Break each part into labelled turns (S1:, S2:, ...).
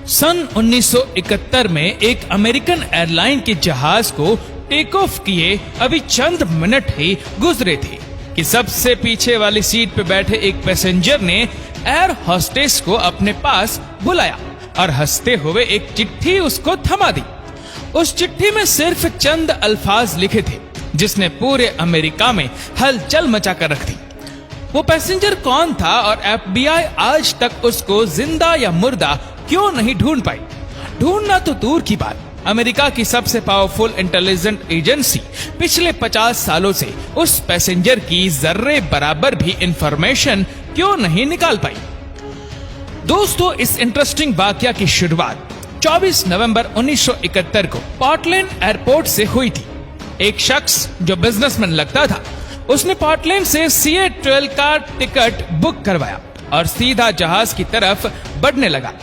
S1: सन 1971 में एक American airline के जहाज को टेक ऑफ किए अभी चंद मिनट ही गुजरे थे कि सबसे पीछे वाली सीट पे बैठे एक पैसेंजर ने एयर होस्टेस को अपने पास बुलाया और हंसते हुए एक चिट्ठी उसको थमा दी। उस चिट्ठी में सिर्फ चंद अल्फाज लिखे थे जिसने पूरे अमेरिका में हलचल मचा कर रख दी। वो पैसेंजर कौन था और FBI आज तक उसको जिंदा या मुर्दा क्यों नहीं ढूंढ पाई? ढूंढना तो दूर की बात, अमेरिका की सबसे पावरफुल इंटेलिजेंस एजेंसी पिछले 50 सालों से उस पैसेंजर की जर्रे बराबर भी इंफॉर्मेशन क्यों नहीं निकाल पाई? दोस्तों, इस इंटरेस्टिंग वाकया की शुरुआत 24 नवंबर 1971 को पोर्टलैंड एयरपोर्ट से हुई थी। एक शख्स जो बिजनेसमैन लगता था, उसने पोर्टलैंड से CA-12 का टिकट बुक करवाया और सीधा जहाज की तरफ बढ़ने लगा।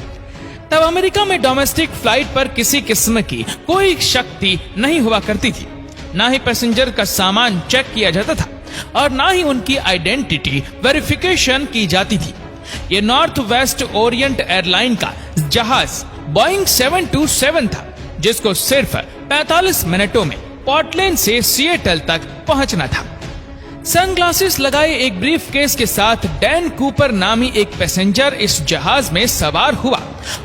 S1: तब अमेरिका में डोमेस्टिक फ्लाइट पर किसी किस्म की कोई शक्ति नहीं हुआ करती थी, ना ही पैसेंजर का सामान चेक किया जाता था और ना ही उनकी आइडेंटिटी वेरिफिकेशन की जाती थी। ये नॉर्थ वेस्ट ओरिएंट एयरलाइन का जहाज बोइंग 727 था, जिसको सिर्फ 45 मिनटों में पोर्टलैंड से सिएटल तक पहुंचना था। सनग्लासेस लगाए एक ब्रीफकेस के साथ डैन कूपर नामी एक पैसेंजर इस जहाज में सवार हुआ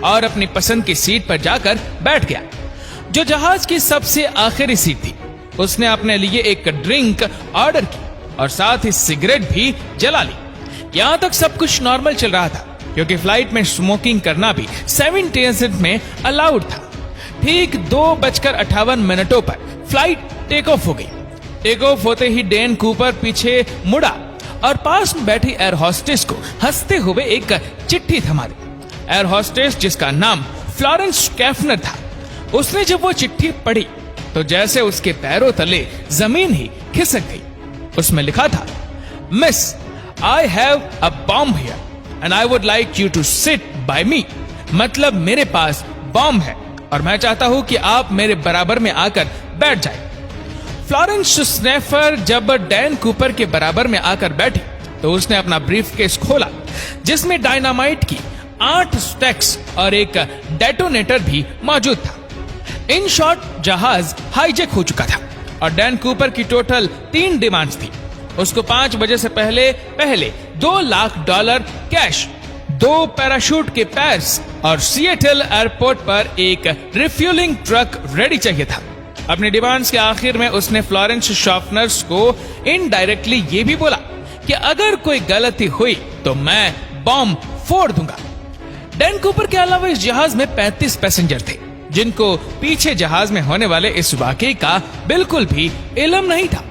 S1: और अपनी पसंद की सीट पर जाकर बैठ गया, जो जहाज की सबसे आखिरी सीट थी। उसने अपने लिए एक ड्रिंक ऑर्डर की और साथ ही सिगरेट भी जला ली। यहाँ तक सब कुछ नॉर्मल चल रहा था, क्योंकि फ्लाइट में स्मोकिंग करना भी 7 में अलाउड था। ठीक 2:58 पर फ्लाइट टेक ऑफ हो गई। टेक ऑफ होते ही डैन कूपर पीछे मुड़ा और पास में बैठी एयर होस्टेस को हंसते हुए एक चिट्ठी थमा दी। एयर होस्टेस, जिसका नाम फ्लोरेंस कैफनर था, उसने जब वो चिट्ठी पढ़ी तो जैसे उसके पैरों तले जमीन ही खिसक गई। उसमें लिखा था, miss, I have a bomb here and I would like you to sit by me. मतलब मेरे पास बॉम्ब है और मैं चाहता हूं कि आप मेरे बराबर में आकर बैठ जाए। फ्लोरेंस स्नेफर जब डैन कूपर के बराबर में आकर बैठी तो उसने अपना ब्रीफकेस खोला, जिसमें डायनामाइट की 8 स्टैक्स और एक डेटोनेटर भी मौजूद था। इन शॉर्ट, जहाज हाईजैक हो चुका था और डैन कूपर की टोटल 3 डिमांड्स थी। उसको 5 बजे से पहले $2 लाख कैश, 2 पैराशूट के पैर्स और सिएटल एयरपोर्ट पर एक रिफ्यूलिंग ट्रक रेडी चाहिए था। अपनी डिमांड्स के आखिर में उसने फ्लोरेंस शॉर्फनर्स को इनडायरेक्टली ये भी बोला कि अगर कोई गलती हुई तो मैं बॉम्ब फोड़ दूंगा। डैन कूपर के अलावा इस जहाज में 35 पैसेंजर थे, जिनको पीछे जहाज में होने वाले इस वाकये का बिल्कुल भी इल्म नहीं था।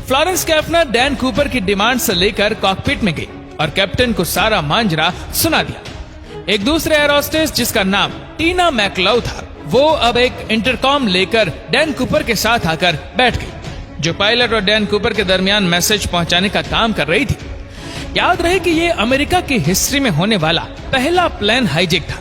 S1: फ्लोरेंस कैफनर डैन कूपर की डिमांड से लेकर कॉकपिट में गई और कैप्टन को सारा मांजरा सुना दिया। एक दूसरे एयर होस्टेस, जिसका नाम टीना मैकलाउ था, वो अब एक इंटरकॉम लेकर डैन कूपर के साथ आकर बैठ गई, जो पायलट और डैन कूपर के दरमियान मैसेज पहुंचाने का काम कर रही थी। याद रहे कि ये अमेरिका की हिस्ट्री में होने वाला पहला प्लेन हाईजैक था।